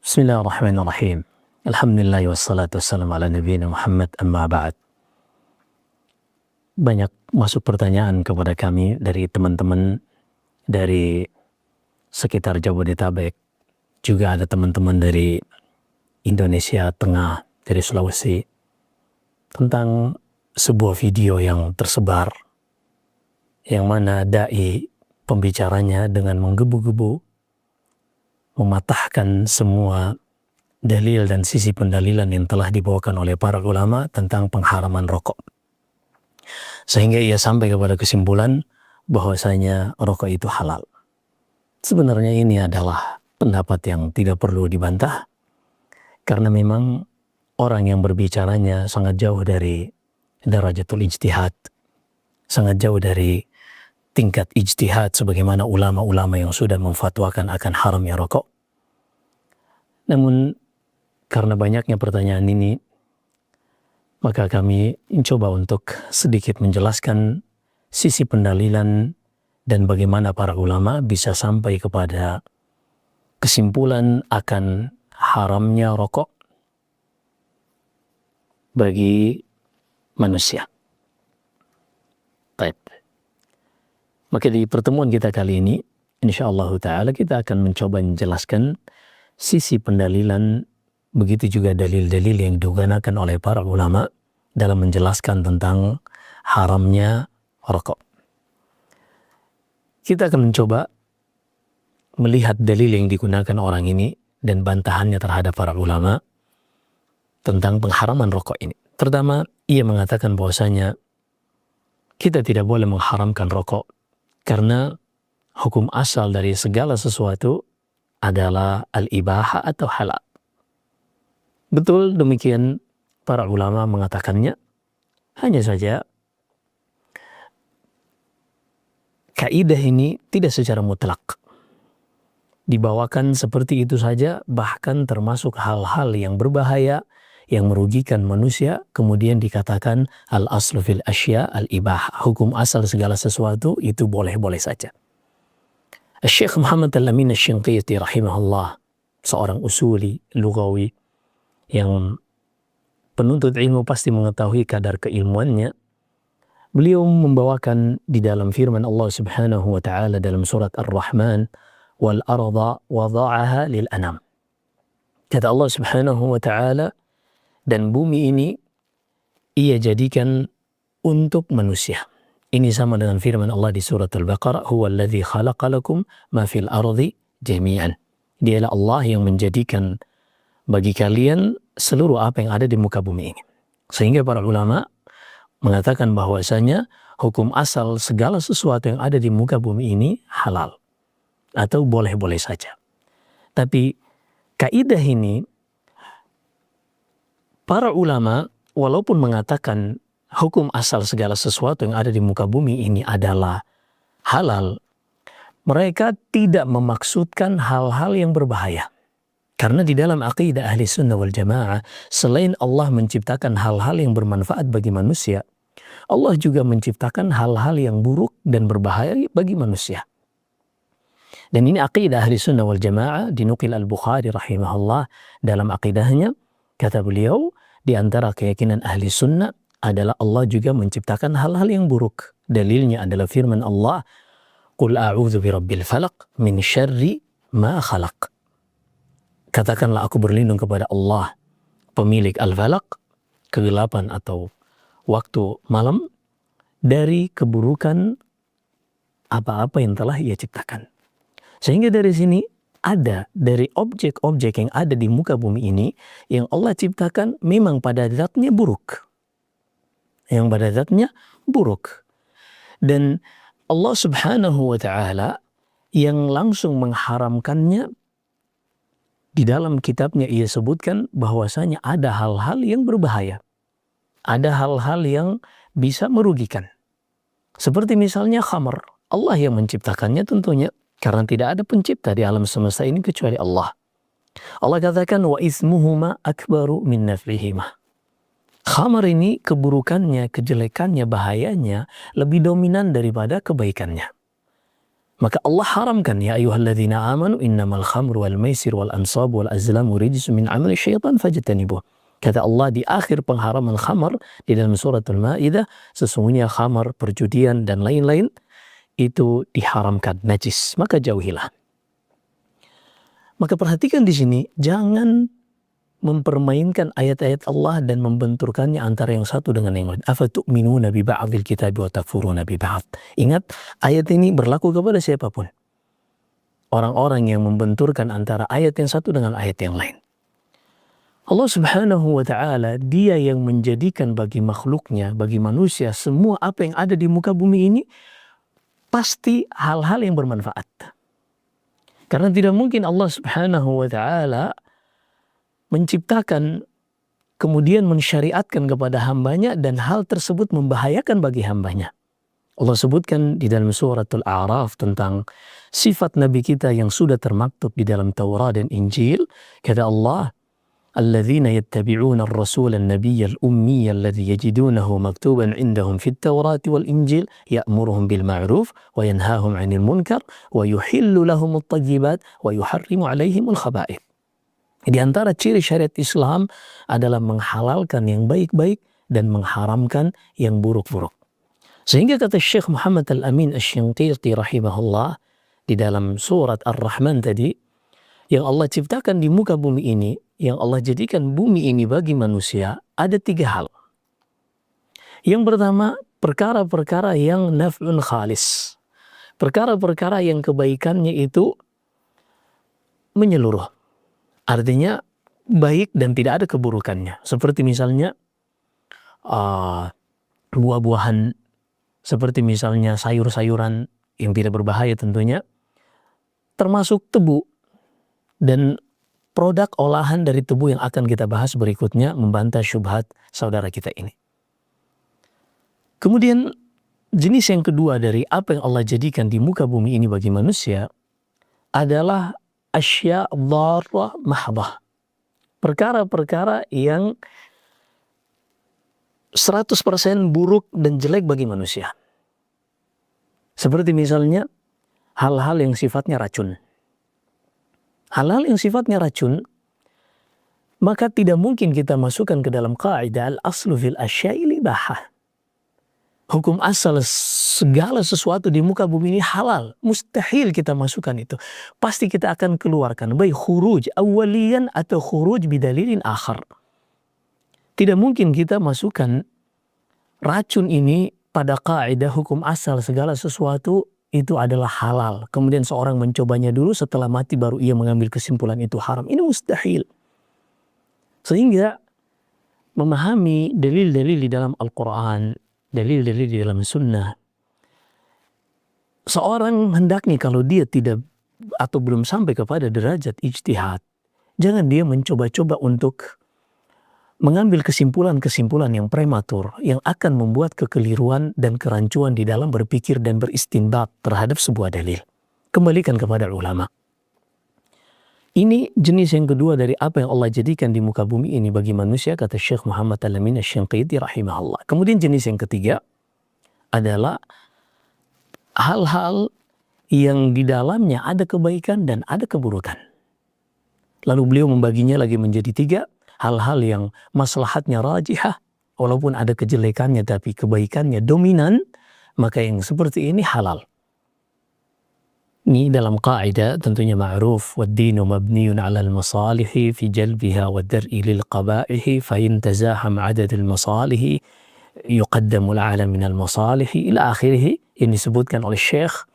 Bismillahirrahmanirrahim. Alhamdulillah wassalatu wassalamu ala nabiyina Muhammad amma ba'd. Banyak masuk pertanyaan kepada kami dari teman-teman dari sekitar Jabodetabek. Juga ada teman-teman dari Indonesia Tengah, dari Sulawesi, tentang sebuah video yang tersebar yang mana dai pembicaranya dengan menggebu-gebu mematahkan semua dalil dan sisi pendalilan yang telah dibawakan oleh para ulama tentang pengharaman rokok. Sehingga ia sampai kepada kesimpulan bahwasanya rokok itu halal. Sebenarnya ini adalah pendapat yang tidak perlu dibantah, karena memang orang yang berbicaranya sangat jauh dari darajatul ijtihad, sangat jauh dari tingkat ijtihad sebagaimana ulama-ulama yang sudah memfatwakan akan haramnya rokok. Namun karena banyaknya pertanyaan ini, maka kami mencoba untuk sedikit menjelaskan sisi pendalilan dan bagaimana para ulama bisa sampai kepada kesimpulan akan haramnya rokok bagi manusia. Baik. Maka di pertemuan kita kali ini, insyaallah ta'ala kita akan mencoba menjelaskan sisi pendalilan, begitu juga dalil-dalil yang digunakan oleh para ulama dalam menjelaskan tentang haramnya rokok. Kita akan mencoba melihat dalil yang digunakan orang ini dan bantahannya terhadap para ulama tentang pengharaman rokok ini. Pertama, ia mengatakan bahwasanya kita tidak boleh mengharamkan rokok karena hukum asal dari segala sesuatu adalah al-ibaha atau halal. Betul demikian para ulama mengatakannya, hanya saja kaidah ini tidak secara mutlak dibawakan seperti itu saja, bahkan termasuk hal-hal yang berbahaya yang merugikan manusia, kemudian dikatakan al-aslu fil asya al-ibaha, hukum asal segala sesuatu itu boleh-boleh saja. Syekh Muhammad Al-Amin Asy-Shinqiti rahimahullah, seorang usuli lugawi yang penuntut ilmu pasti mengetahui kadar keilmuannya. Beliau membawakan di dalam firman Allah Subhanahu wa taala dalam surat Ar-Rahman, wal arda wada'aha lil anam. Kata Allah Subhanahu wa taala, dan bumi ini ia jadikan untuk manusia. Ini sama dengan firman Allah di surat Al-Baqarah, huwa alladhi khalaqa lakum ma fil ardi jami'an. Dialah Allah yang menjadikan bagi kalian seluruh apa yang ada di muka bumi ini. Sehingga para ulama mengatakan bahwasanya hukum asal segala sesuatu yang ada di muka bumi ini halal atau boleh-boleh saja. Tapi kaidah ini para ulama walaupun mengatakan hukum asal segala sesuatu yang ada di muka bumi ini adalah halal, mereka tidak memaksudkan hal-hal yang berbahaya. Karena di dalam aqidah ahli sunnah wal jamaah, selain Allah menciptakan hal-hal yang bermanfaat bagi manusia, Allah juga menciptakan hal-hal yang buruk dan berbahaya bagi manusia. Dan ini aqidah ahli sunnah wal jamaah, dinukil Al-Bukhari rahimahullah dalam aqidahnya, kata beliau, di antara keyakinan ahli sunnah adalah Allah juga menciptakan hal-hal yang buruk. Dalilnya adalah firman Allah, qul a'udzu birabbil falaq min syarri ma khalaq. Katakanlah aku berlindung kepada Allah, pemilik al-falaq, kegelapan atau waktu malam, dari keburukan apa-apa yang telah ia ciptakan. Sehingga dari sini ada dari objek-objek yang ada di muka bumi ini yang Allah ciptakan memang pada zatnya buruk. Yang pada zatnya buruk. Dan Allah Subhanahu wa ta'ala yang langsung mengharamkannya, di dalam kitabnya ia sebutkan bahwasanya ada hal-hal yang berbahaya. Ada hal-hal yang bisa merugikan. Seperti misalnya khamar. Allah yang menciptakannya tentunya, karena tidak ada pencipta di alam semesta ini kecuali Allah. Allah katakan, wa ismuhuma akbaru min naf'ihima. Khamar ini keburukannya, kejelekannya, bahayanya lebih dominan daripada kebaikannya. Maka Allah haramkan, ya ayyuhalladzina amanu innamal khamru wal maisir wal ansab wal azlamu rijsun min amali syaitan fajtanibuh. Kata Allah di akhir pengharaman khamar di dalam surat Al-Maidah, sesungguhnya khamar, perjudian dan lain-lain itu diharamkan, najis, maka jauhilah. Maka perhatikan di sini, jangan mempermainkan ayat-ayat Allah dan membenturkannya antara yang satu dengan yang lain. Afatu'minuna bi ba'dil kitabi wa takfuruna bi ba'd. Ingat, ayat ini berlaku kepada siapapun. Orang-orang yang membenturkan antara ayat yang satu dengan ayat yang lain. Allah Subhanahu wa ta'ala, Dia yang menjadikan bagi makhluknya, bagi manusia, semua apa yang ada di muka bumi ini pasti hal-hal yang bermanfaat. Karena tidak mungkin Allah Subhanahu wa ta'ala menciptakan kemudian mensyariatkan kepada hambanya dan hal tersebut membahayakan bagi hambanya. Allah sebutkan di dalam surat Al-A'raf tentang sifat Nabi kita yang sudah termaktub di dalam Taurat dan Injil. Kata Allah, "Alladzina yattabi'una ar-rasula an-nabiyya al-ummiyya alladhi yajidunahu maktuban 'indahum fit Taurat wal Injil ya'muruhum bil ma'ruf wa yanhahum 'anil munkar wa yuhillu lahum at-thayyibat wa yuharrimu 'alaihim al-khaba'ith." Di antara ciri syariat Islam adalah menghalalkan yang baik-baik dan mengharamkan yang buruk-buruk. Sehingga kata Syekh Muhammad Al-Amin Asy-Syanqiti rahimahullah di dalam surat Ar-Rahman tadi, yang Allah ciptakan di muka bumi ini, yang Allah jadikan bumi ini bagi manusia, ada 3 hal. Yang pertama, perkara-perkara yang naf'un khalis. Perkara-perkara yang kebaikannya itu menyeluruh. Artinya baik dan tidak ada keburukannya. Seperti misalnya buah-buahan, seperti misalnya sayur-sayuran yang tidak berbahaya tentunya, termasuk tebu dan produk olahan dari tebu yang akan kita bahas berikutnya membantah syubhat saudara kita ini. Kemudian jenis yang kedua dari apa yang Allah jadikan di muka bumi ini bagi manusia adalah asya dharrah mahdhah. Perkara-perkara yang 100% buruk dan jelek bagi manusia. Seperti misalnya hal-hal yang sifatnya racun. Hal-hal yang sifatnya racun, maka tidak mungkin kita masukkan ke dalam kaidah al-aslu fil asya'i ibahah. Hukum asal segala sesuatu di muka bumi ini halal. Mustahil kita masukkan itu. Pasti kita akan keluarkan. Baik khuruj awalian atau khuruj bidalilin akhar. Tidak mungkin kita masukkan racun ini pada kaidah hukum asal segala sesuatu itu adalah halal. Kemudian seorang mencobanya dulu, setelah mati baru ia mengambil kesimpulan itu haram. Ini mustahil. Sehingga memahami dalil-dalil di dalam Al-Quran, dalil-dalil di dalam sunnah, seorang hendaknya kalau dia tidak atau belum sampai kepada derajat ijtihad, jangan dia mencoba-coba untuk mengambil kesimpulan-kesimpulan yang prematur yang akan membuat kekeliruan dan kerancuan di dalam berpikir dan beristinbat terhadap sebuah dalil. Kembalikan kepada ulama. Ini jenis yang kedua dari apa yang Allah jadikan di muka bumi ini bagi manusia, kata Syekh Muhammad Al-Amin Asy-Syanqiti rahimahullah. Kemudian jenis yang ketiga adalah hal-hal yang di dalamnya ada kebaikan dan ada keburukan. Lalu beliau membaginya lagi menjadi 3. Hal-hal yang maslahatnya rajihah, walaupun ada kejelekannya tapi kebaikannya dominan, maka yang seperti ini halal. Ini dalam kaidah tentunya ma'ruf, wad-dinu mabniyun 'ala al-masalihi fi jalbiha wa dar'i lil qaba'ihi fa in tazaham 'adad al-masalihi yuqaddamu al-'ala min al-masalihi ila akhirih, yang disebutkan oleh Syekh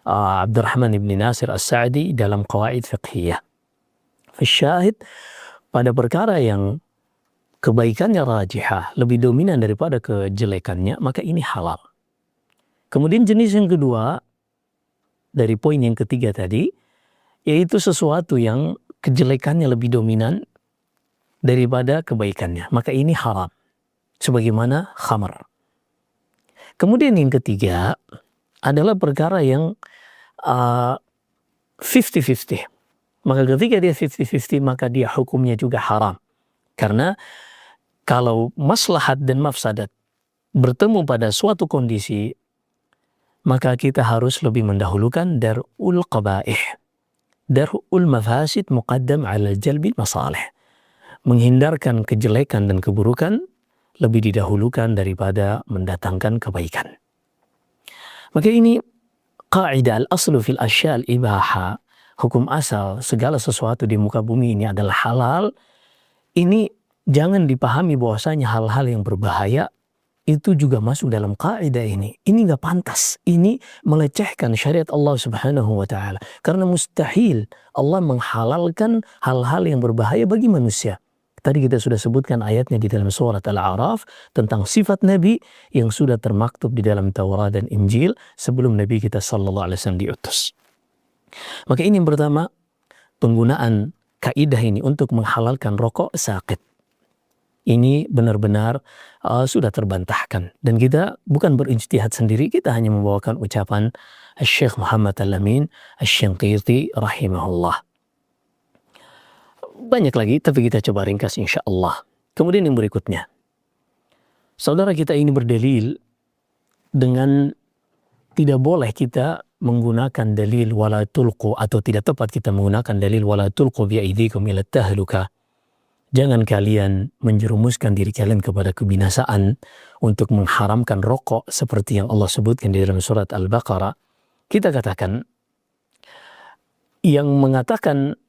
Abdurrahman ibn Nasir As-Sa'di dalam qawaid fiqhiyah. Syahid, pada perkara yang kebaikannya rajihah, lebih dominan daripada kejelekannya, maka ini halal. Kemudian jenis yang kedua dari poin yang ketiga tadi, yaitu sesuatu yang kejelekannya lebih dominan daripada kebaikannya, maka ini haram. Sebagaimana khamar. Kemudian yang ketiga adalah perkara yang 50-50. Maka ketika dia 50-50, maka dia hukumnya juga haram. Karena kalau maslahat dan mafsadat bertemu pada suatu kondisi, maka kita harus lebih mendahulukan dar'ul qabaih. Dar'ul mafasid muqaddam ala jalbil masalih. Menghindarkan kejelekan dan keburukan lebih didahulukan daripada mendatangkan kebaikan. Maka ini qaidah al-aslu fil asya al-ibaha, hukum asal segala sesuatu di muka bumi ini adalah halal. Ini jangan dipahami bahwasanya hal-hal yang berbahaya itu juga masuk dalam kaidah ini. Ini nggak pantas. Ini melecehkan syariat Allah Subhanahu wa taala. Karena mustahil Allah menghalalkan hal-hal yang berbahaya bagi manusia. Tadi kita sudah sebutkan ayatnya di dalam surat Al-A'raf tentang sifat Nabi yang sudah termaktub di dalam Taurat dan Injil sebelum Nabi kita sallallahu alaihi wasallam diutus. Maka ini yang pertama, penggunaan kaidah ini untuk menghalalkan rokok sakit. Ini benar-benar sudah terbantahkan. Dan kita bukan berijtihad sendiri, kita hanya membawakan ucapan Syekh Muhammad Al-Amin Asy-Syanqiti rahimahullah. Banyak lagi, tapi kita coba ringkas insya Allah. Kemudian yang berikutnya, saudara kita ini berdalil dengan tidak boleh kita menggunakan dalil wala tulqu, atau tidak tepat kita menggunakan dalil wala tulqu bi'aidikum ila tahluka. Jangan kalian menjerumuskan diri kalian kepada kebinasaan untuk mengharamkan rokok seperti yang Allah sebutkan di dalam surat Al-Baqarah. Kita katakan, yang mengatakan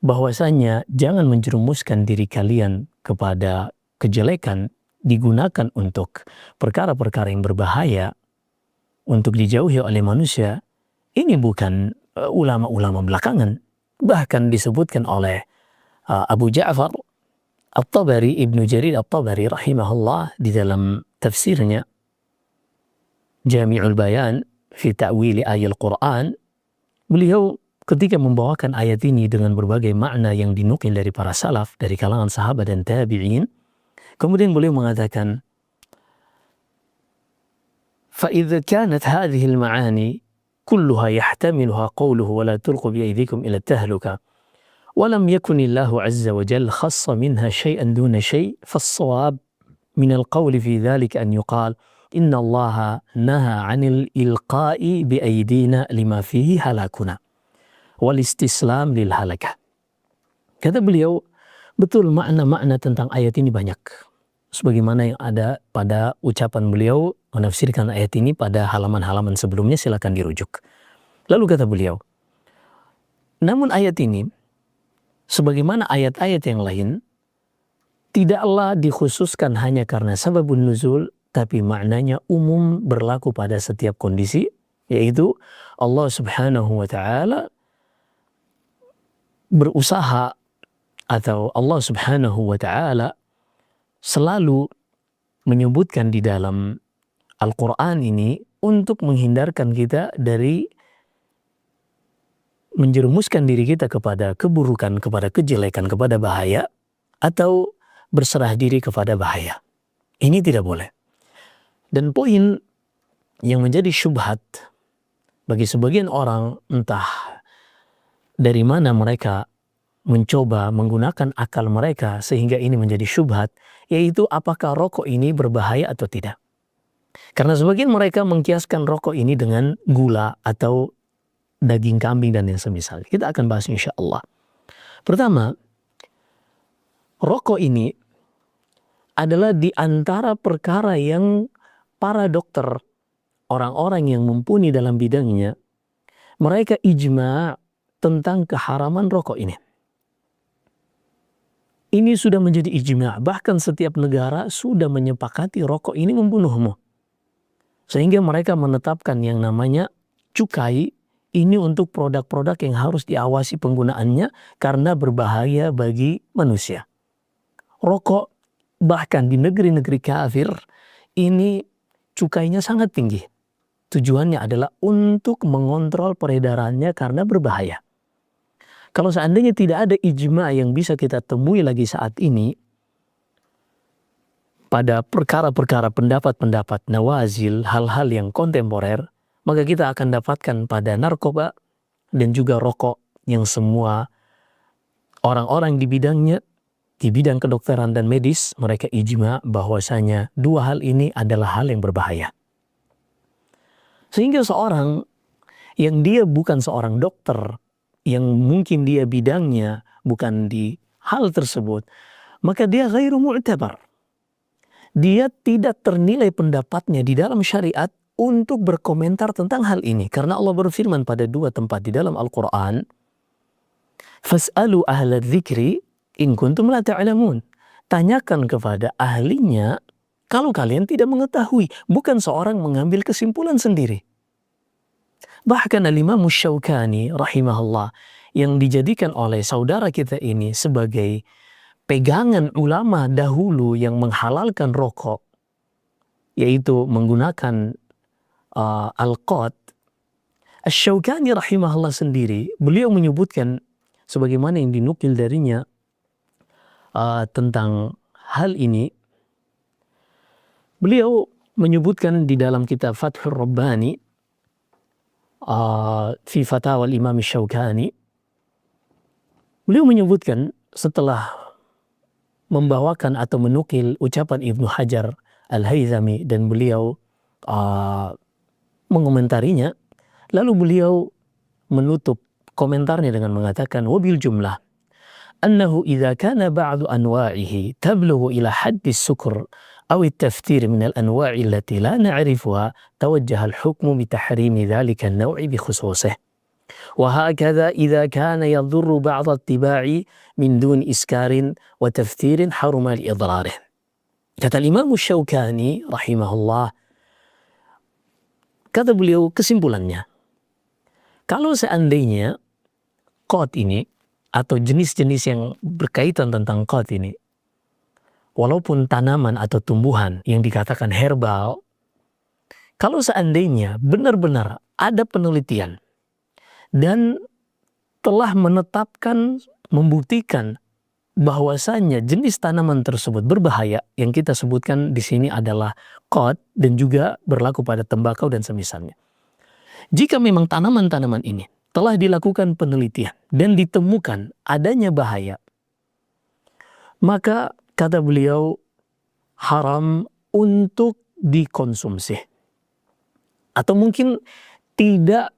bahwasanya jangan menjerumuskan diri kalian kepada kejelekan digunakan untuk perkara-perkara yang berbahaya untuk dijauhi oleh manusia, ini bukan ulama-ulama belakangan. Bahkan disebutkan oleh Abu Ja'far At-Tabari, Ibnu Jarir At-Tabari rahimahullah di dalam tafsirnya Jami'ul Bayan fi Ta'wili Ayil Quran, beliau ketika membawakan ayat ini dengan berbagai makna yang dinukil dari para salaf, dari kalangan sahabat dan tabi'in, kemudian beliau mengatakan, فَإِذَا كَانَتْ هَذِهِ الْمَعَانِي كُلُّهَا يَحْتَمِلُهَا قَوْلُهُ وَلَا تُلْقُوا بِأَيْدِيكُمْ إِلَى التَّهْلُكَةِ وَلَمْ يَكُنِ اللَّهُ عَزَّ وَجَلَّ خَصَّ مِنْهَا شَيْئًا دُونَ شَيْءٍ فَالصَّوَابُ مِنَ الْقَوْلِ فِي ذَلِكَ أَنْ يُقَالَ إِنَّ اللَّهَ نَهَى عَنِ الْإِلْقَاءِ بِأَيْدِينَا لِمَا فِيهِ هَلَاكُنَا wal-istislam lil halakah. Kata beliau, betul makna-makna tentang ayat ini banyak. Sebagaimana yang ada pada ucapan beliau menafsirkan ayat ini pada halaman-halaman sebelumnya, silakan dirujuk. Lalu kata beliau, namun ayat ini, sebagaimana ayat-ayat yang lain, tidaklah dikhususkan hanya karena sababun nuzul, tapi maknanya umum berlaku pada setiap kondisi, yaitu Allah Subhanahu wa ta'ala berusaha, atau Allah Subhanahu wa ta'ala selalu menyebutkan di dalam Al-Quran ini untuk menghindarkan kita dari menjerumuskan diri kita kepada keburukan, kepada kejelekan, kepada bahaya, atau berserah diri kepada bahaya. Ini tidak boleh. Dan poin yang menjadi syubhat bagi sebagian orang, entah dari mana mereka mencoba menggunakan akal mereka sehingga ini menjadi syubhat, yaitu apakah rokok ini berbahaya atau tidak. Karena sebagian mereka mengkiaskan rokok ini dengan gula atau daging kambing dan yang semisal. Kita akan bahas insya Allah. Pertama, rokok ini adalah di antara perkara yang para dokter, orang-orang yang mumpuni dalam bidangnya, mereka ijma' tentang keharaman rokok ini. Ini sudah menjadi ijma', bahkan setiap negara sudah menyepakati rokok ini membunuhmu. Sehingga mereka menetapkan yang namanya cukai ini untuk produk-produk yang harus diawasi penggunaannya karena berbahaya bagi manusia. Rokok bahkan di negeri-negeri kafir ini cukainya sangat tinggi. Tujuannya adalah untuk mengontrol peredarannya karena berbahaya. Kalau seandainya tidak ada ijma' yang bisa kita temui lagi saat ini pada perkara-perkara pendapat-pendapat nawazil, hal-hal yang kontemporer, maka kita akan dapatkan pada narkoba dan juga rokok yang semua orang-orang di bidangnya, di bidang kedokteran dan medis, mereka ijma' bahwasanya dua hal ini adalah hal yang berbahaya. Sehingga seorang yang dia bukan seorang dokter, yang mungkin dia bidangnya bukan di hal tersebut, maka dia ghairu mu'tabar. Dia tidak ternilai pendapatnya di dalam syariat untuk berkomentar tentang hal ini. Karena Allah berfirman pada 2 tempat di dalam Al-Quran, Fas'alu ahla dzikri in kuntum la ta'lamun. Tanyakan kepada ahlinya kalau kalian tidak mengetahui. Bukan seorang mengambil kesimpulan sendiri. Bahkan Al-Imam Syaukani rahimahullah yang dijadikan oleh saudara kita ini sebagai pegangan ulama dahulu yang menghalalkan rokok, yaitu menggunakan al-qad. Asy-Syaukani rahimahullah sendiri, beliau menyebutkan sebagaimana yang dinukil darinya tentang hal ini. Beliau menyebutkan di dalam kitab Fathur Rabbani fi Fatawa al-Imam Syaukani, beliau menyebutkan setelah membawakan atau menukil ucapan Ibnu Hajar Al-Haythami dan beliau mengomentarinya, lalu beliau menutup komentarnya dengan mengatakan wabil jumlah annahu idza kana ba'du anwa'ihi tablughu ila haddi as-sukr aw at-taftir min al-anwa'i allati la na'rifuha tawajjaha al-hukmu bi tahrimi dhalika an-naw'i bi khususihi. وهكذا إذا كان يضر بعض الطباع من دون إسكار وتفتير حرم لإضراره. Kata Imam Syaukani rahimahullah, kata beliau kesimpulannya, kalau seandainya qad ini atau jenis-jenis yang berkaitan tentang qad ini, walaupun tanaman atau tumbuhan yang dikatakan herbal, kalau seandainya benar-benar ada penelitian dan telah menetapkan, membuktikan bahwasanya jenis tanaman tersebut berbahaya, yang kita sebutkan di sini adalah qad dan juga berlaku pada tembakau dan semisalnya. Jika memang tanaman-tanaman ini telah dilakukan penelitian dan ditemukan adanya bahaya, maka kata beliau haram untuk dikonsumsi. Atau mungkin tidak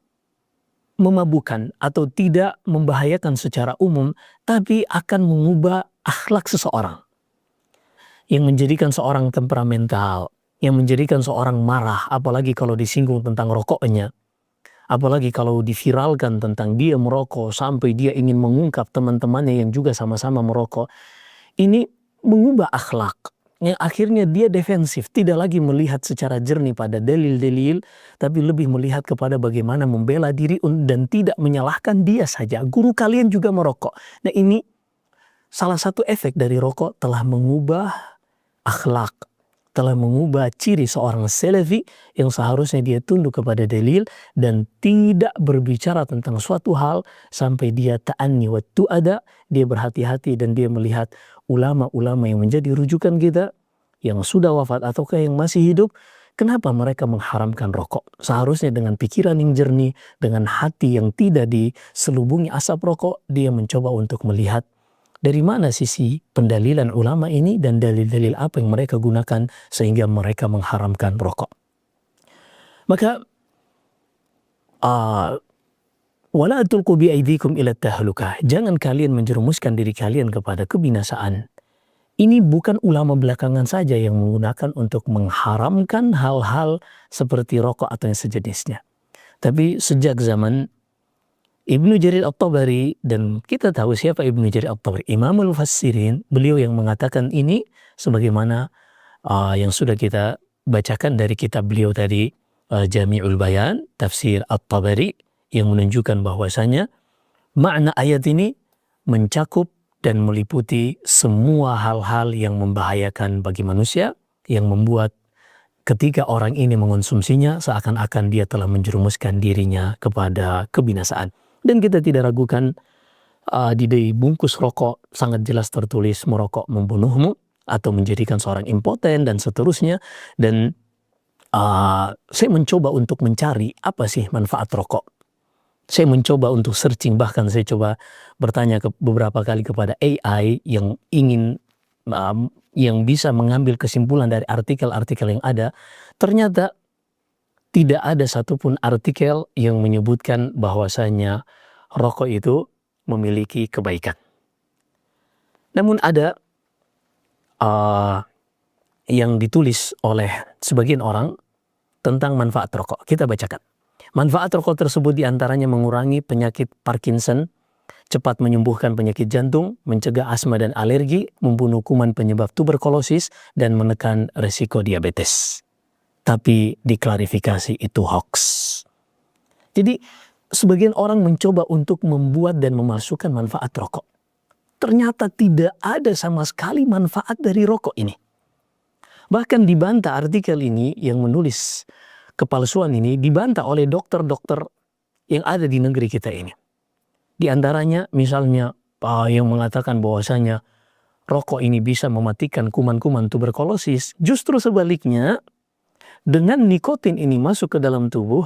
memabukkan atau tidak membahayakan secara umum, tapi akan mengubah akhlak seseorang, yang menjadikan seorang temperamental, yang menjadikan seorang marah, apalagi kalau disinggung tentang rokoknya, apalagi kalau diviralkan tentang dia merokok sampai dia ingin mengungkap teman-temannya yang juga sama-sama merokok. Ini mengubah akhlak, yang akhirnya dia defensif, tidak lagi melihat secara jernih pada dalil-dalil, tapi lebih melihat kepada bagaimana membela diri dan tidak menyalahkan dia saja. Guru kalian juga merokok. Nah, ini salah satu efek dari rokok, telah mengubah akhlak, telah mengubah ciri seorang salafi yang seharusnya dia tunduk kepada dalil dan tidak berbicara tentang suatu hal sampai dia ta'anni wa tu'ada, dia berhati-hati dan dia melihat ulama-ulama yang menjadi rujukan kita, yang sudah wafat ataukah yang masih hidup, kenapa mereka mengharamkan rokok? Seharusnya dengan pikiran yang jernih, dengan hati yang tidak diselubungi asap rokok, dia mencoba untuk melihat dari mana sisi pendalilan ulama ini dan dalil-dalil apa yang mereka gunakan sehingga mereka mengharamkan rokok. Maka wala tulqu bi aydikum ila tahlukah. Jangan kalian menjerumuskan diri kalian kepada kebinasaan. Ini bukan ulama belakangan saja yang menggunakan untuk mengharamkan hal-hal seperti rokok atau yang sejenisnya. Tapi sejak zaman Ibnu Jarir At-Tabari, dan kita tahu siapa Ibnu Jarir At-Tabari, Imamul Mufassirin, beliau yang mengatakan ini sebagaimana yang sudah kita bacakan dari kitab beliau tadi, Jami'ul Bayan, Tafsir At-Tabari, yang menunjukkan bahwasanya makna ayat ini mencakup dan meliputi semua hal-hal yang membahayakan bagi manusia, yang membuat ketika orang ini mengonsumsinya seakan-akan dia telah menjerumuskan dirinya kepada kebinasaan. Dan kita tidak ragukan di bungkus rokok sangat jelas tertulis merokok membunuhmu atau menjadikan seorang impoten dan seterusnya. Dan saya mencoba untuk mencari apa sih manfaat rokok. Saya mencoba untuk searching, bahkan saya coba bertanya beberapa kali kepada AI yang ingin yang bisa mengambil kesimpulan dari artikel-artikel yang ada. Ternyata tidak ada satupun artikel yang menyebutkan bahwasanya rokok itu memiliki kebaikan. Namun ada yang ditulis oleh sebagian orang tentang manfaat rokok. Kita bacakan. Manfaat rokok tersebut diantaranya mengurangi penyakit Parkinson, cepat menyembuhkan penyakit jantung, mencegah asma dan alergi, membunuh kuman penyebab tuberkulosis, dan menekan resiko diabetes. Tapi diklarifikasi itu hoax. Jadi sebagian orang mencoba untuk membuat dan memasukkan manfaat rokok. Ternyata tidak ada sama sekali manfaat dari rokok ini. Bahkan dibantah artikel ini yang menulis kepalsuan ini, dibantah oleh dokter-dokter yang ada di negeri kita ini. Di antaranya misalnya yang mengatakan bahwasanya rokok ini bisa mematikan kuman-kuman tuberkulosis. Justru sebaliknya, dengan nikotin ini masuk ke dalam tubuh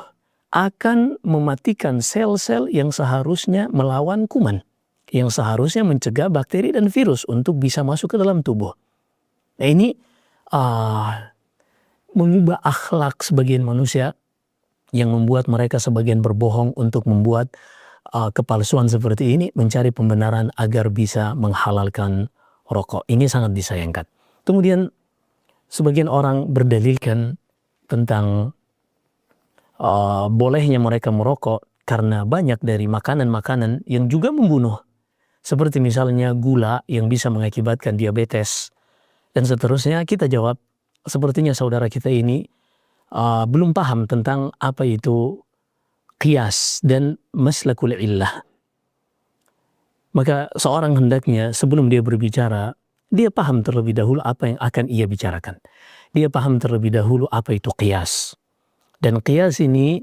akan mematikan sel-sel yang seharusnya melawan kuman, yang seharusnya mencegah bakteri dan virus untuk bisa masuk ke dalam tubuh. Nah ini mengubah akhlak sebagian manusia yang membuat mereka sebagian berbohong untuk membuat kepalsuan seperti ini, mencari pembenaran agar bisa menghalalkan rokok. Ini sangat disayangkan. Kemudian sebagian orang berdalilkan tentang bolehnya mereka merokok karena banyak dari makanan-makanan yang juga membunuh. Seperti misalnya gula yang bisa mengakibatkan diabetes dan seterusnya. Kita jawab, sepertinya saudara kita ini belum paham tentang apa itu qiyas dan maslakul illah. Maka seorang hendaknya sebelum dia berbicara, dia paham terlebih dahulu apa yang akan ia bicarakan. Dia paham terlebih dahulu apa itu qiyas. Dan qiyas ini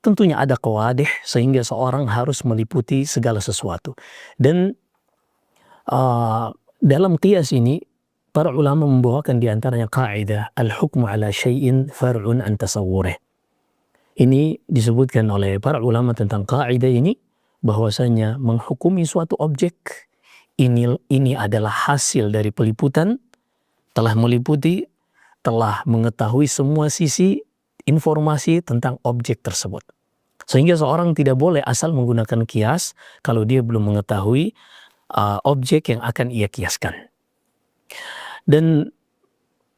tentunya ada qawadih sehingga seorang harus meliputi segala sesuatu. Dan dalam qiyas ini para ulama membawakan diantaranya kaidah al-hukmu ala syai'in far'un an tasawwurih. Ini disebutkan oleh para ulama tentang kaidah ini, bahwasanya menghukumi suatu objek ini adalah hasil dari peliputan, telah meliputi, telah mengetahui semua sisi informasi tentang objek tersebut. Sehingga seorang tidak boleh asal menggunakan kias kalau dia belum mengetahui objek yang akan ia kiaskan. Dan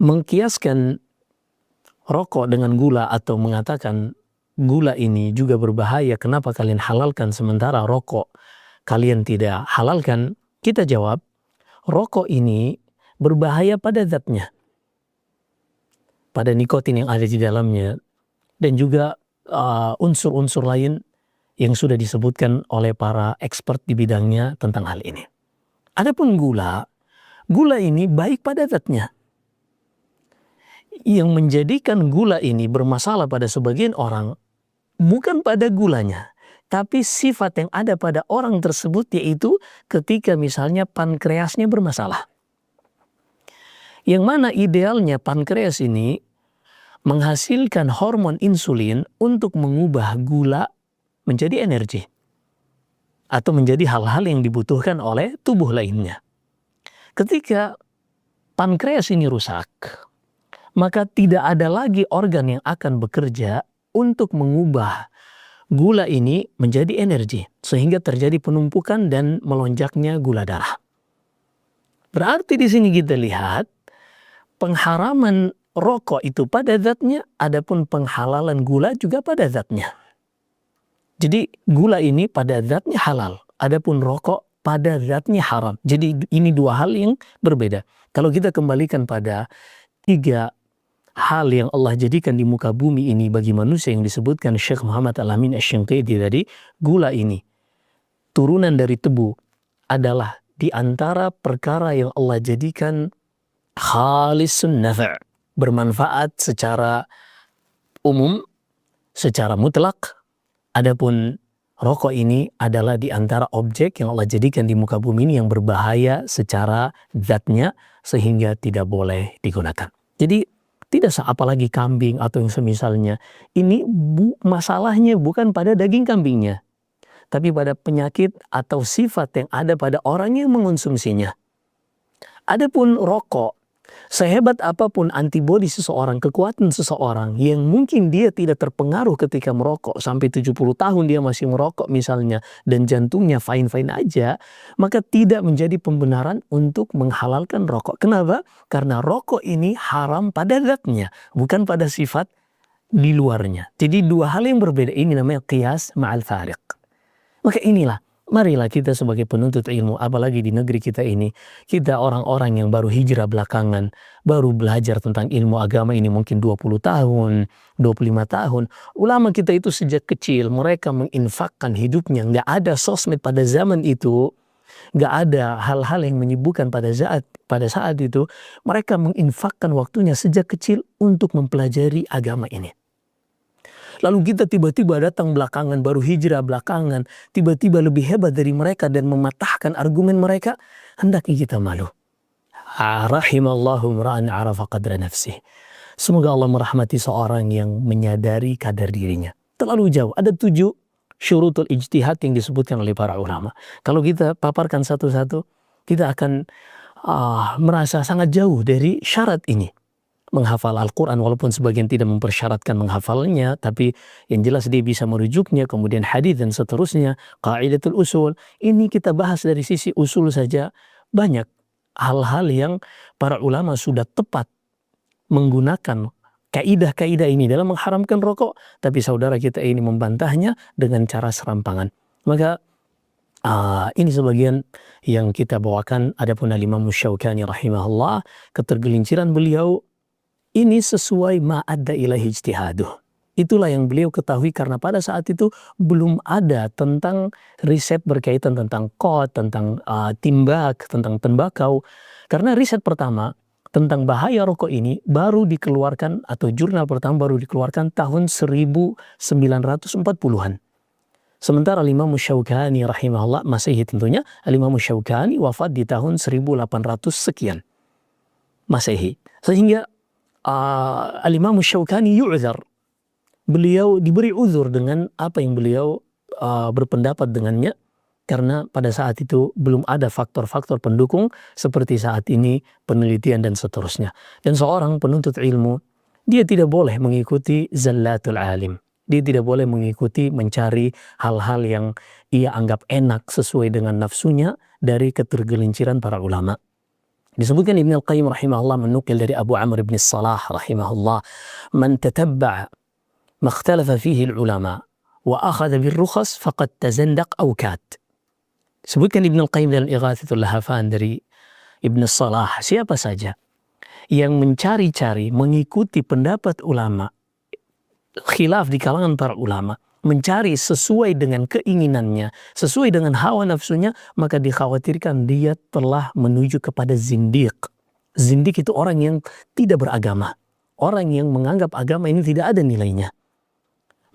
mengkiaskan rokok dengan gula atau mengatakan gula ini juga berbahaya, kenapa kalian halalkan sementara rokok kalian tidak halalkan? Kita jawab, rokok ini berbahaya pada zatnya, pada nikotin yang ada di dalamnya, dan juga unsur-unsur lain yang sudah disebutkan oleh para expert di bidangnya tentang hal ini. Adapun gula ini baik pada zatnya. Yang menjadikan gula ini bermasalah pada sebagian orang bukan pada gulanya, tapi sifat yang ada pada orang tersebut, yaitu ketika misalnya pankreasnya bermasalah. Yang mana idealnya pankreas ini menghasilkan hormon insulin untuk mengubah gula menjadi energi atau menjadi hal-hal yang dibutuhkan oleh tubuh lainnya. Ketika pankreas ini rusak, maka tidak ada lagi organ yang akan bekerja untuk mengubah gula ini menjadi energi, sehingga terjadi penumpukan dan melonjaknya gula darah. Berarti di sini kita lihat pengharaman rokok itu pada zatnya, adapun penghalalan gula juga pada zatnya. Jadi gula ini pada zatnya halal, adapun rokok pada zatnya haram. Jadi ini dua hal yang berbeda. Kalau kita kembalikan pada 3 hal yang Allah jadikan di muka bumi ini bagi manusia yang disebutkan Syekh Muhammad Al-Amin Asy-Syanqiti tadi, gula ini turunan dari tebu adalah di antara perkara yang Allah jadikan khalisun nafa', bermanfaat secara umum, secara mutlak. Adapun rokok ini adalah di antara objek yang Allah jadikan di muka bumi ini yang berbahaya secara zatnya sehingga tidak boleh digunakan. Jadi tidak apalagi kambing atau yang semisalnya. Ini masalahnya bukan pada daging kambingnya, tapi pada penyakit atau sifat yang ada pada orang yang mengonsumsinya. Adapun rokok, Sehebat apapun antibodi seseorang, kekuatan seseorang yang mungkin dia tidak terpengaruh ketika merokok, sampai 70 tahun dia masih merokok misalnya, dan jantungnya fine-fine aja, maka tidak menjadi pembenaran untuk menghalalkan rokok. Kenapa? Karena rokok ini haram pada zatnya, bukan pada sifat di luarnya. Jadi dua hal yang berbeda ini namanya qiyas ma'al fariq. Maka inilah, marilah kita sebagai penuntut ilmu, apalagi di negeri kita ini, kita orang-orang yang baru hijrah belakangan, baru belajar tentang ilmu agama ini mungkin 20 tahun, 25 tahun. Ulama kita itu sejak kecil, mereka menginfakkan hidupnya. Nggak ada sosmed pada zaman itu, nggak ada hal-hal yang menyibukkan pada saat itu. Mereka menginfakkan waktunya sejak kecil untuk mempelajari agama ini. Lalu kita tiba-tiba datang belakangan, baru hijrah belakangan, tiba-tiba lebih hebat dari mereka dan mematahkan argumen mereka, hendaknya kita malu. Rahimallahu mra'an arafa qadra nafsih. Semoga Allah merahmati seorang yang menyadari kadar dirinya. Terlalu jauh, ada 7 syurutul ijtihad yang disebutkan oleh para ulama. Kalau kita paparkan satu-satu, kita akan merasa sangat jauh dari syarat ini. Menghafal Al-Quran, walaupun sebagian tidak mempersyaratkan menghafalnya, tapi yang jelas dia bisa merujuknya, kemudian hadis dan seterusnya, qaidatul usul. Ini kita bahas dari sisi usul saja, banyak hal-hal yang para ulama sudah tepat menggunakan kaidah-kaidah ini dalam mengharamkan rokok, tapi saudara kita ini membantahnya dengan cara serampangan. Maka ini sebagian yang kita bawakan. Adapun Al-Imam Syaukani rahimahullah, ketergelinciran beliau ini sesuai ma'adda ilaihi ijtihaduh. Itulah yang beliau ketahui karena pada saat itu belum ada tentang riset berkaitan tentang kod, tentang timbak, tentang tembakau. Karena riset pertama tentang bahaya rokok ini baru dikeluarkan, atau jurnal pertama baru dikeluarkan tahun 1940-an. Sementara Imam Syaukani rahimahullah, Masehi tentunya, Imam Syaukani wafat di tahun 1800 sekian Masehi. Sehingga Al-Imam Syaukani yu'zar, beliau diberi uzur dengan apa yang beliau berpendapat dengannya, karena pada saat itu belum ada faktor-faktor pendukung seperti saat ini, penelitian dan seterusnya. Dan seorang penuntut ilmu, dia tidak boleh mengikuti zallatul alim. Dia tidak boleh mengikuti, mencari hal-hal yang ia anggap enak sesuai dengan nafsunya dari ketergelinciran para ulama. Disebutkan Ibn Al-Qayyim rahimahullah menukil dari Abu Amr ibn Salah rahimahullah, man tatabba'a makhtalafa fihi al-ulama wa akhadha bil-rukhas faqad tazandaq aw kat. Sebutkan Ibn Al-Qayyim dalam Ighathatul Lahafan dari Ibn Salah, siapa saja yang mencari-cari, mengikuti pendapat ulama, khilaf di kalangan para ulama, mencari sesuai dengan keinginannya, sesuai dengan hawa nafsunya, maka dikhawatirkan dia telah menuju kepada zindiq. Zindiq itu orang yang tidak beragama, orang yang menganggap agama ini tidak ada nilainya.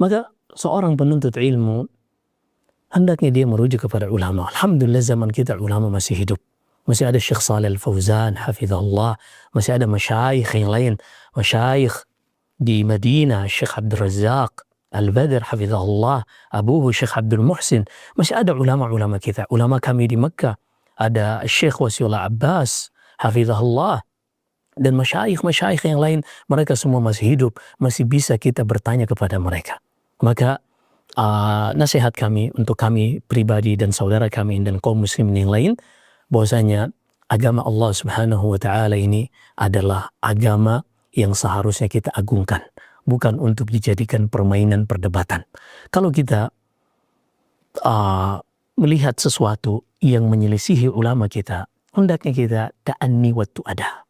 Maka seorang penuntut ilmu hendaknya dia merujuk kepada ulama. Alhamdulillah zaman kita ulama masih hidup. Masih ada Syekh Shalih Al-Fauzan hafizahullah, masih ada masyayikh yang lain, masyayikh di Madinah, Syekh Abdul Razak Al-Badr hafizahullah, abuhu Syekh Abdul Muhsin. Masih ada ulama-ulama kita, ulama kami di Mekah, ada Syekh Wasiullah Abbas hafizahullah, dan masyayikh yang lain. Mereka semua masih hidup, masih bisa kita bertanya kepada mereka. Maka nasihat kami untuk kami pribadi dan saudara kami dan kaum muslimin yang lain, bahwasanya agama Allah Subhanahu wa taala ini adalah agama yang seharusnya kita agungkan, bukan untuk dijadikan permainan perdebatan. Kalau kita melihat sesuatu yang menyelisihi ulama kita, hendaknya kita ta'anni wa tu'adah.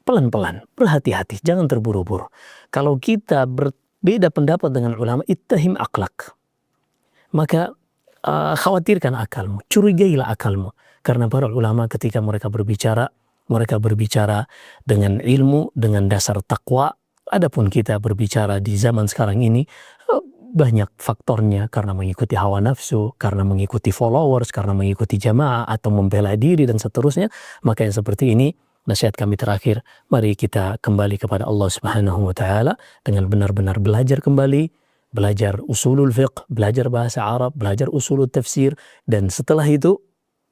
Pelan-pelan, berhati-hati, jangan terburu-buru. Kalau kita berbeda pendapat dengan ulama, ittahim aklak. Maka khawatirkan akalmu, curigailah akalmu. Karena para ulama ketika mereka berbicara dengan ilmu, dengan dasar takwa. Adapun kita berbicara di zaman sekarang ini, banyak faktornya, karena mengikuti hawa nafsu, karena mengikuti followers, karena mengikuti jamaah, atau membela diri dan seterusnya. Maka yang seperti ini, nasihat kami terakhir, mari kita kembali kepada Allah Subhanahu wa taala dengan benar-benar belajar kembali, belajar usulul fiqh, belajar bahasa Arab, belajar usulul tafsir, dan setelah itu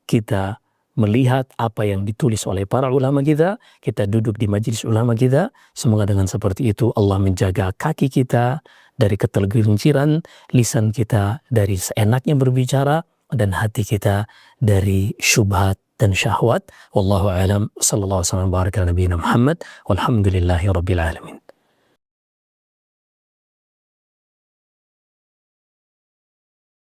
kita melihat apa yang ditulis oleh para ulama kita duduk di majelis ulama kita. Semoga dengan seperti itu Allah menjaga kaki kita dari ketergelinciran, lisan kita dari seenaknya berbicara, dan hati kita dari syubhat dan syahwat. Wallahu a'lam. Sallallahu alaihi wasallam baraka ala nabiyina Muhammad. Walhamdulillahi rabbil alamin.